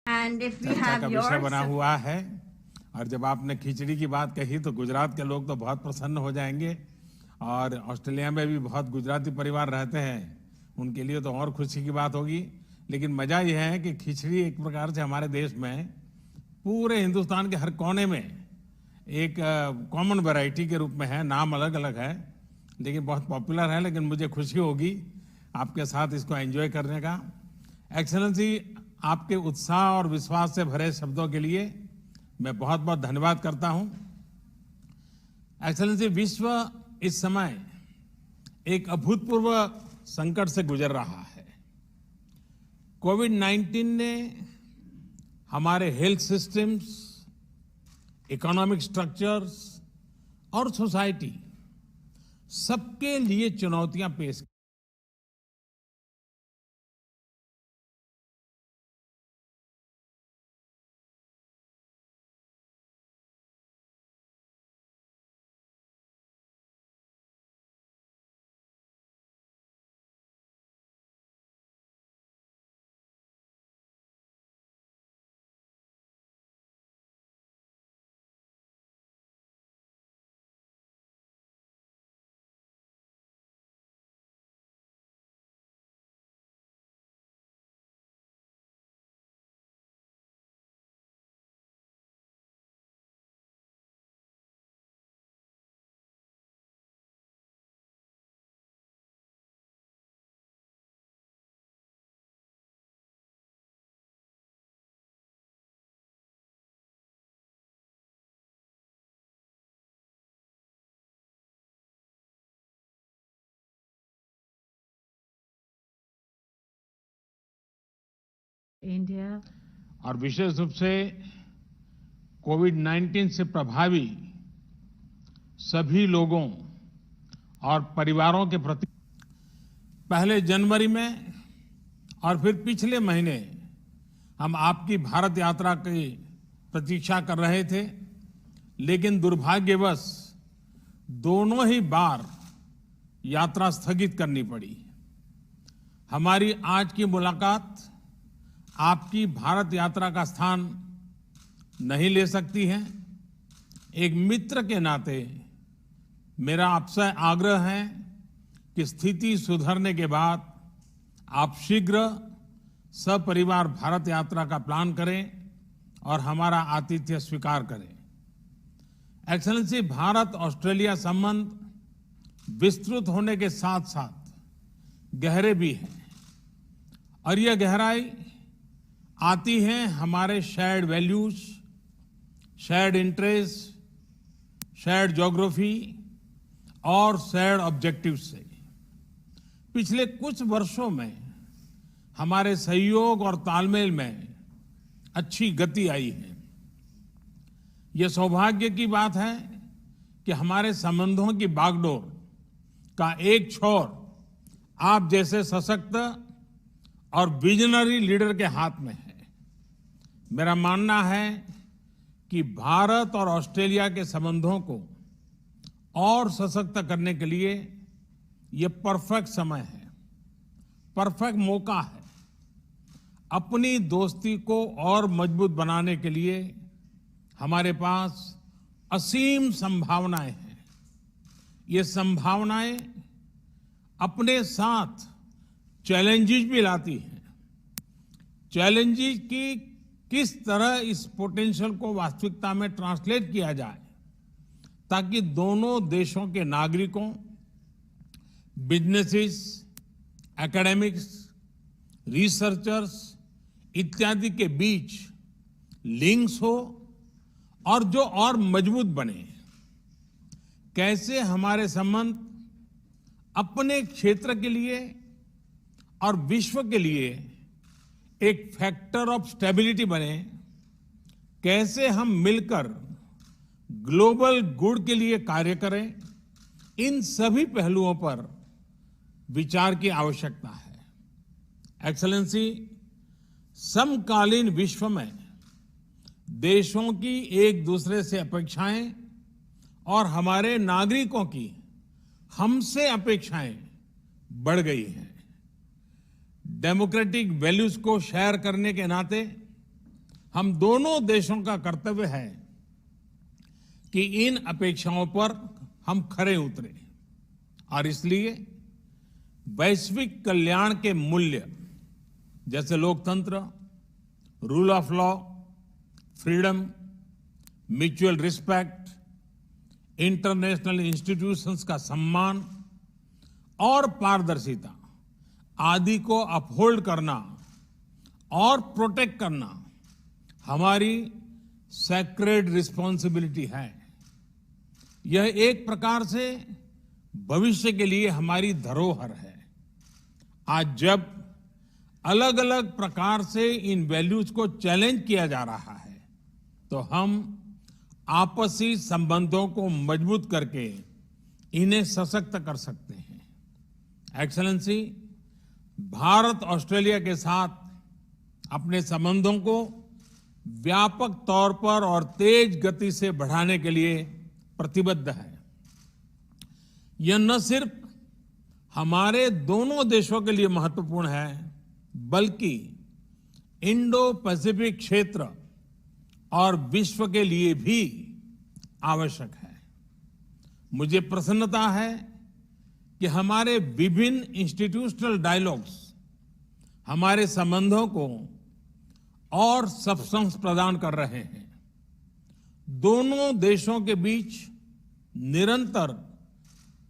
And if we चर्चा have का your विषय बना हुआ है। और जब आपने खिचड़ी की बात कही तो गुजरात के लोग तो बहुत प्रसन्न हो जाएंगे, और ऑस्ट्रेलिया में भी बहुत गुजराती परिवार रहते हैं, उनके लिए तो और खुशी की बात होगी। लेकिन मजा यह है कि खिचड़ी एक प्रकार से हमारे देश में पूरे हिंदुस्तान के हर कोने में एक कॉमन वैरायटी के रूप में है। नाम अलग अलग है लेकिन बहुत पॉपुलर है। लेकिन मुझे खुशी होगी आपके साथ इसको एंजॉय करने का। एक्सेलेंसी, आपके उत्साह और विश्वास से भरे शब्दों के लिए मैं बहुत बहुत धन्यवाद करता हूं। एक्सेलेंसी, विश्व इस समय एक अभूतपूर्व संकट से गुजर रहा है। कोविड-19 ने हमारे हेल्थ सिस्टम्स, इकोनॉमिक स्ट्रक्चर्स और सोसाइटी सबके लिए चुनौतियां पेश की। India और विशेष रूप से कोविड-19 से प्रभावी सभी लोगों और परिवारों के प्रति पहले जनवरी में और फिर पिछले महीने हम आपकी भारत यात्रा की प्रतीक्षा कर रहे थे, लेकिन दुर्भाग्यवश दोनों ही बार यात्रा स्थगित करनी पड़ी। हमारी आज की मुलाकात आपकी भारत यात्रा का स्थान नहीं ले सकती है। एक मित्र के नाते मेरा आपसे आग्रह है कि स्थिति सुधरने के बाद आप शीघ्र सपरिवार भारत यात्रा का प्लान करें और हमारा आतिथ्य स्वीकार करें। एक्सेलेंसी, भारत ऑस्ट्रेलिया संबंध विस्तृत होने के साथ साथ गहरे भी हैं, और यह गहराई आती है हमारे shared values, shared interest, shared geography और शेयर्ड ऑब्जेक्टिव्स से। पिछले कुछ वर्षों में हमारे सहयोग और तालमेल में अच्छी गति आई है। यह सौभाग्य की बात है कि हमारे संबंधों की बागडोर का एक छोर आप जैसे सशक्त और विजनरी लीडर के हाथ में है। मेरा मानना है कि भारत और ऑस्ट्रेलिया के संबंधों को और सशक्त करने के लिए यह परफेक्ट समय है, परफेक्ट मौका है। अपनी दोस्ती को और मजबूत बनाने के लिए हमारे पास असीम संभावनाएं हैं। ये संभावनाएं अपने साथ चैलेंजेस भी लाती हैं। चैलेंजेस की किस तरह इस पोटेंशियल को वास्तविकता में ट्रांसलेट किया जाए ताकि दोनों देशों के नागरिकों, बिजनेसेस, एकेडमिक्स, रिसर्चर्स इत्यादि के बीच लिंक्स हो और जो और मजबूत बने। कैसे हमारे संबंध अपने क्षेत्र के लिए और विश्व के लिए एक फैक्टर ऑफ स्टेबिलिटी बने, कैसे हम मिलकर ग्लोबल गुड के लिए कार्य करें, इन सभी पहलुओं पर विचार की आवश्यकता है। एक्सेलेंसी, समकालीन विश्व में देशों की एक दूसरे से अपेक्षाएं और हमारे नागरिकों की हमसे अपेक्षाएं बढ़ गई हैं। डेमोक्रेटिक वैल्यूज को शेयर करने के नाते हम दोनों देशों का कर्तव्य है कि इन अपेक्षाओं पर हम खरे उतरे और इसलिए वैश्विक कल्याण के मूल्य जैसे लोकतंत्र, rule of law, freedom, mutual respect, international institutions का सम्मान और पारदर्शिता आदि को अपहोल्ड करना और प्रोटेक्ट करना हमारी सैक्रेड रिस्पॉन्सिबिलिटी है। यह एक प्रकार से भविष्य के लिए हमारी धरोहर है। आज जब अलग अलग प्रकार से इन वैल्यूज को चैलेंज किया जा रहा है तो हम आपसी संबंधों को मजबूत करके इन्हें सशक्त कर सकते हैं। एक्सेलेंसी, भारत ऑस्ट्रेलिया के साथ अपने संबंधों को व्यापक तौर पर और तेज गति से बढ़ाने के लिए प्रतिबद्ध है। यह न सिर्फ हमारे दोनों देशों के लिए महत्वपूर्ण है बल्कि इंडो पैसिफिक क्षेत्र और विश्व के लिए भी आवश्यक है। मुझे प्रसन्नता है कि हमारे विभिन्न इंस्टीट्यूशनल डायलॉग्स हमारे संबंधों को और सब्सटेंस प्रदान कर रहे हैं। दोनों देशों के बीच निरंतर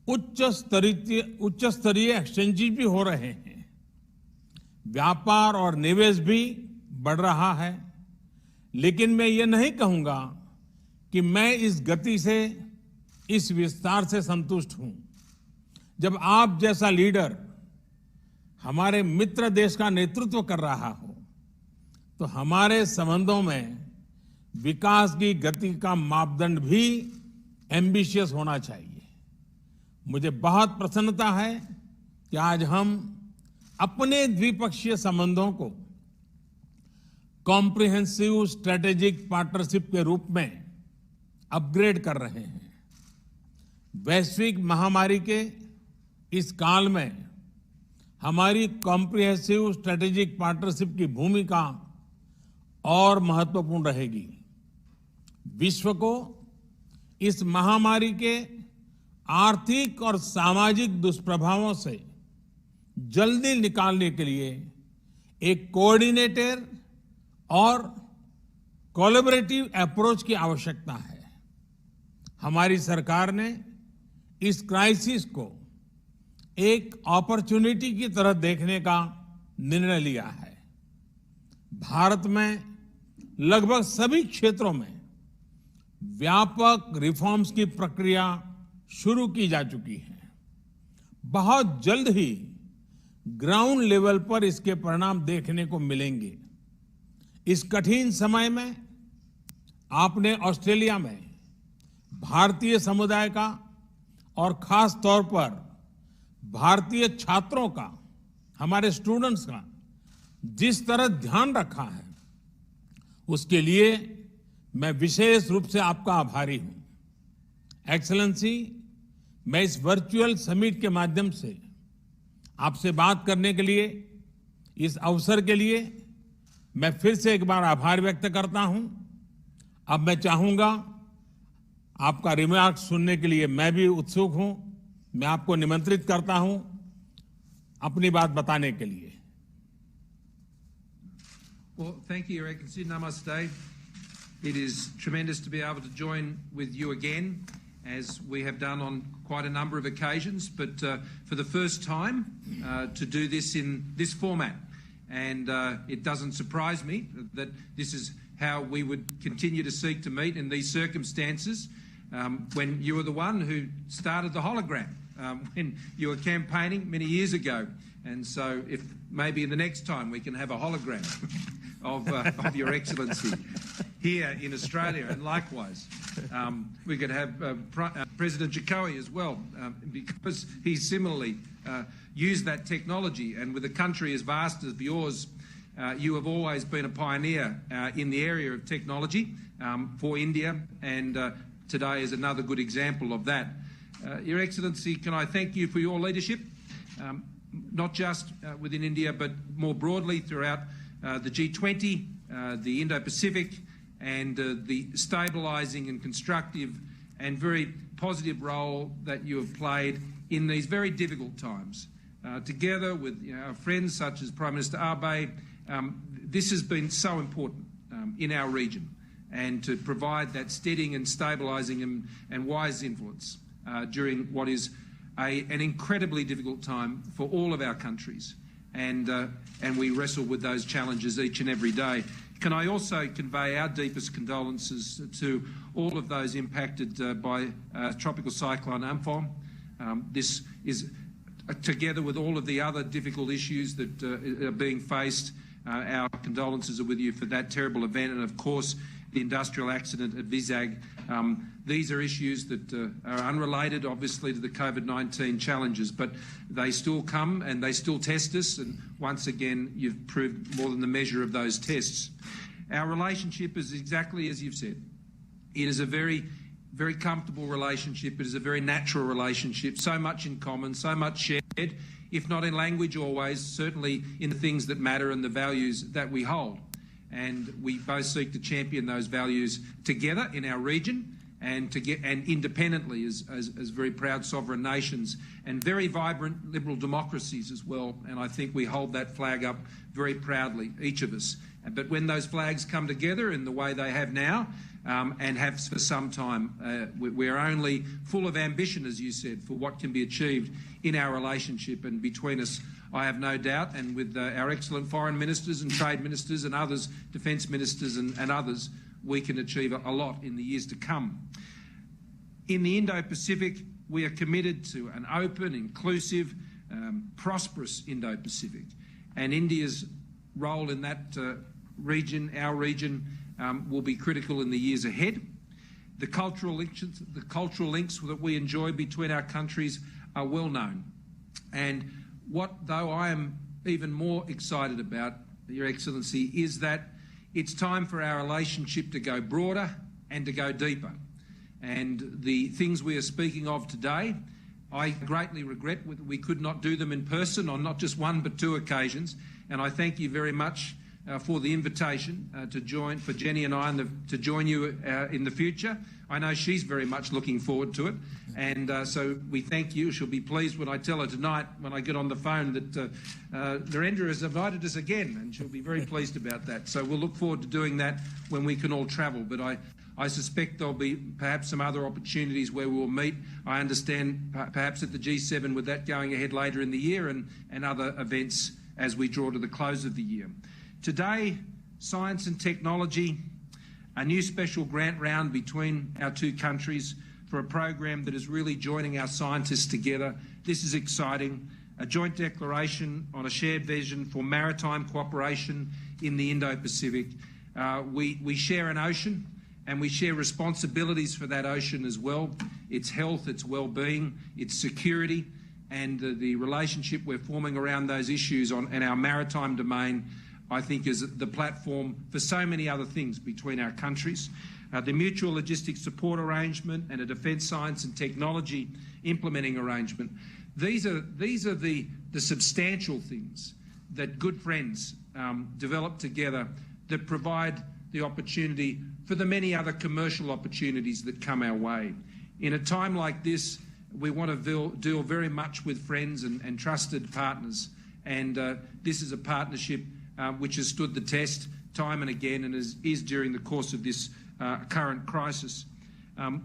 उच्च स्तरीय एक्सचेंजेस भी हो रहे हैं। व्यापार और निवेश भी बढ़ रहा है, लेकिन मैं ये नहीं कहूंगा कि मैं इस गति से, इस विस्तार से संतुष्ट हूं। जब आप जैसा लीडर हमारे मित्र देश का नेतृत्व कर रहा हो तो हमारे संबंधों में विकास की गति का मापदंड भी एम्बिशियस होना चाहिए। मुझे बहुत प्रसन्नता है कि आज हम अपने द्विपक्षीय संबंधों को कॉम्प्रिहेंसिव स्ट्रेटेजिक पार्टनरशिप के रूप में अपग्रेड कर रहे हैं। वैश्विक महामारी के इस काल में हमारी कॉम्प्रिहेंसिव स्ट्रेटेजिक पार्टनरशिप की भूमिका और महत्वपूर्ण रहेगी। विश्व को इस महामारी के आर्थिक और सामाजिक दुष्प्रभावों से जल्दी निकालने के लिए एक कोऑर्डिनेटेड और कोलैबोरेटिव अप्रोच की आवश्यकता है। हमारी सरकार ने इस क्राइसिस को एक अपॉर्चुनिटी की तरह देखने का निर्णय लिया है। भारत में लगभग सभी क्षेत्रों में व्यापक रिफॉर्म्स की प्रक्रिया शुरू की जा चुकी है। बहुत जल्द ही ग्राउंड लेवल पर इसके परिणाम देखने को मिलेंगे। इस कठिन समय में आपने ऑस्ट्रेलिया में भारतीय समुदाय का और खास तौर पर भारतीय छात्रों का, हमारे स्टूडेंट्स का जिस तरह ध्यान रखा है उसके लिए मैं विशेष रूप से आपका आभारी हूं। एक्सेलेंसी, मैं इस वर्चुअल समिट के माध्यम से आपसे बात करने के लिए, इस अवसर के लिए मैं फिर से एक बार आभार व्यक्त करता हूं। अब मैं चाहूंगा आपका रिमार्क सुनने के लिए मैं भी उत्सुक हूं। मैं आपको निमंत्रित करता हूं अपनी बात बताने के लिए। Well, thank you, Your Excellency. Namaste. It is tremendous to be able to join with you again, as we have done on quite a number of occasions, but for the first time to do this in this format. And it doesn't surprise me that this is how we would continue to seek to meet in these circumstances, when you were the one who started the hologram, when you were campaigning many years ago. And so if maybe the next time we can have a hologram of Your Excellency here in Australia, and likewise we could have President Jokowi as well, because he similarly used that technology. And with a country as vast as yours, you have always been a pioneer in the area of technology for India, and today is another good example of that. Your Excellency, can I thank you for your leadership, not just within India but more broadly throughout the G20 the Indo-Pacific and the stabilising and constructive and very positive role that you have played in these very difficult times. Together with our friends such as Prime Minister Abe, this has been so important in our region, and to provide that steadying and stabilising and wise influence during what is an incredibly difficult time for all of our countries, and we wrestle with those challenges each and every day. Can I also convey our deepest condolences to all of those impacted by Tropical Cyclone Amphan? This is, together with all of the other difficult issues that are being faced, our condolences are with you for that terrible event, and of course the industrial accident at Vizag. These are issues that are unrelated, obviously, to the COVID-19 challenges, but they still come and they still test us, and once again you've proved more than the measure of those tests. Our relationship is exactly as you've said. It is a very, very comfortable relationship. It is a very natural relationship, so much in common, so much shared, if not in language always, certainly in the things that matter and the values that we hold. And we both seek to champion those values together in our region and independently as very proud sovereign nations and very vibrant liberal democracies as well. And I think we hold that flag up very proudly, each of us. But when those flags come together in the way they have now, and have for some time, we're only full of ambition, as you said, for what can be achieved in our relationship. And between us, I have no doubt, and with our excellent foreign ministers and trade ministers and others, defence ministers and others, we can achieve a lot in the years to come. In the Indo-Pacific, we are committed to an open, inclusive, prosperous Indo-Pacific. And India's role in that region, our region, will be critical in the years ahead. The cultural links that we enjoy between our countries are well known. And what, though I am even more excited about, Your Excellency, is that it's time for our relationship to go broader and to go deeper. And the things we are speaking of today, I greatly regret that we could not do them in person on not just one but two occasions. And I thank you very much for the invitation to join, for Jenny and I to join you in the future. I know she's very much looking forward to it, and so we thank you. She'll be pleased when I tell her tonight, when I get on the phone, that Narendra has invited us again, and she'll be very pleased about that. So we'll look forward to doing that when we can all travel. But I suspect there'll be perhaps some other opportunities where we'll meet. I understand perhaps at the G7 with that going ahead later in the year, and other events as we draw to the close of the year. Today, science and technology, a new special grant round between our two countries for a program that is really joining our scientists together. This is exciting. A joint declaration on a shared vision for maritime cooperation in the Indo-Pacific. We share an ocean, and we share responsibilities for that ocean as well. Its health, its well-being, its security, and the relationship we're forming around those issues in our maritime domain, I think, is the platform for so many other things between our countries. The mutual logistics support arrangement and a defence science and technology implementing arrangement. These are the substantial things that good friends develop together that provide the opportunity for the many other commercial opportunities that come our way. In a time like this, we want to deal very much with friends and trusted partners, and this is a partnership which has stood the test time and again, and is during the course of this current crisis.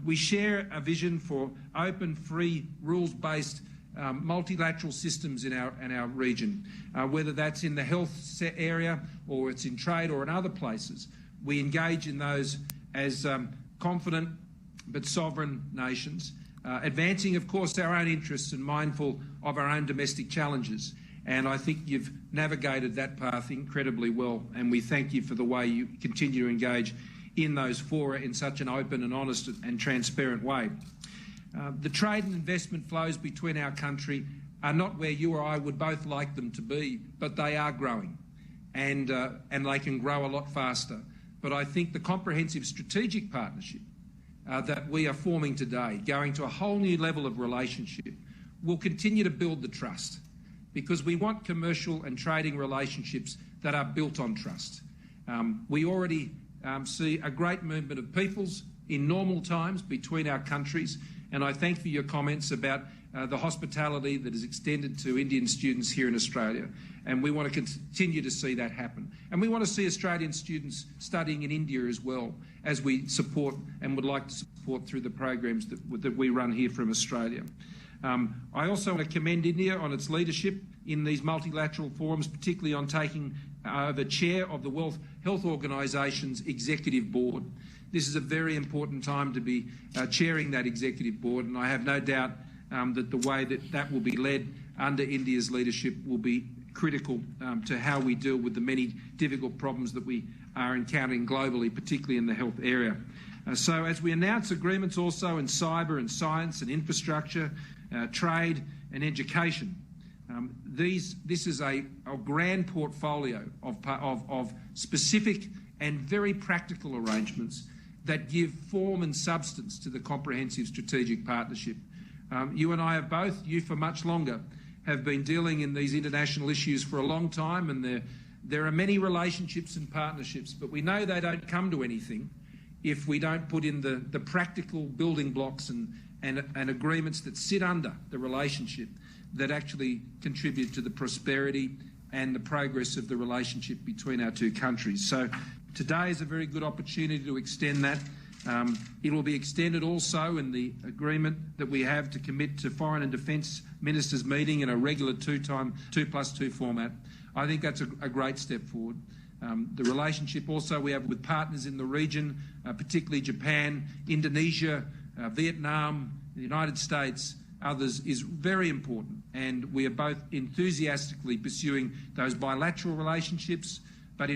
We share a vision for open, free, rules-based multilateral systems in our region, whether that's in the health area or it's in trade or in other places. We engage in those as confident but sovereign nations, advancing, of course, our own interests and mindful of our own domestic challenges. And I think you've navigated that path incredibly well, and we thank you for the way you continue to engage in those fora in such an open and honest and transparent way. The trade and investment flows between our country are not where you or I would both like them to be, but they are growing, and they can grow a lot faster. But I think the comprehensive strategic partnership that we are forming today, going to a whole new level of relationship, will continue to build the trust, because we want commercial and trading relationships that are built on trust. We already see a great movement of peoples in normal times between our countries, and I thank for your comments about the hospitality that is extended to Indian students here in Australia, and we want to continue to see that happen. And we want to see Australian students studying in India as well, as we support and would like to support through the programs that we run here from Australia. I also want to commend India on its leadership in these multilateral forums, particularly on taking the chair of the World Health Organisation's executive board. This is a very important time to be chairing that executive board, and I have no doubt that the way that will be led under India's leadership will be critical to how we deal with the many difficult problems that we are encountering globally, particularly in the health area. So as we announce agreements also in cyber and science and infrastructure, trade and education, this is a grand portfolio of specific and very practical arrangements that give form and substance to the comprehensive strategic partnership. You and I have both, you for much longer, have been dealing in these international issues for a long time, and there are many relationships and partnerships, but we know they don't come to anything if we don't put in the practical building blocks and agreements that sit under the relationship that actually contribute to the prosperity and the progress of the relationship between our two countries. So today is a very good opportunity to extend that. It will be extended also in the agreement that we have to commit to Foreign and Defence Ministers meeting in a regular 2+2 format. I think that's a great step forward. The relationship also we have with partners in the region, particularly Japan, Indonesia, Vietnam, the United States, others, is very important, and we are both enthusiastically pursuing those bilateral relationships, but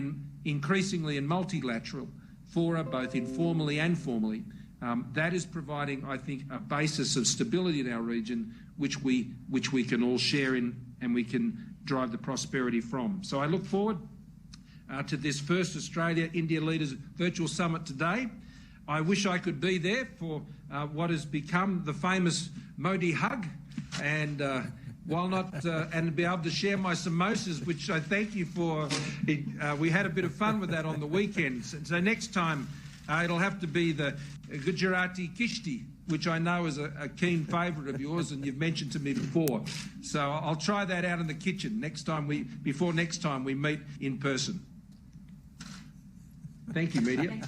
increasingly in multilateral fora, both informally and formally. That is providing, I think, a basis of stability in our region, which we can all share in and we can drive the prosperity from. So I look forward to this first Australia-India Leaders Virtual Summit today. I wish I could be there for what has become the famous Modi hug, and while not, and be able to share my samosas, which I thank you for. We had a bit of fun with that on the weekend. So next time, it'll have to be the Gujarati Kishti, which I know is a keen favourite of yours, and you've mentioned to me before. So I'll try that out in the kitchen before next time we meet in person. Thank you, media.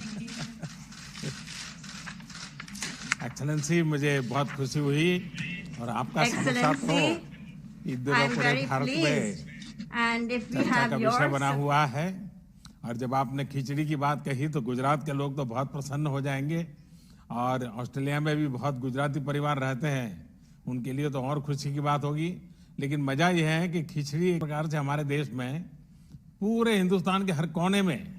Excellency, मुझे बहुत खुशी हुई और आपका समोसा तो ईद दिनों पूरे भारत में चर्चा का विषय बना हुआ है। और जब आपने खिचड़ी की बात कही तो गुजरात के लोग तो बहुत प्रसन्न हो जाएंगे, और ऑस्ट्रेलिया में भी बहुत गुजराती परिवार रहते हैं, उनके लिए तो और खुशी की बात होगी। लेकिन मजा यह है कि खिचड़ी एक प्रकार से हमारे देश में पूरे हिंदुस्तान के हर कोने में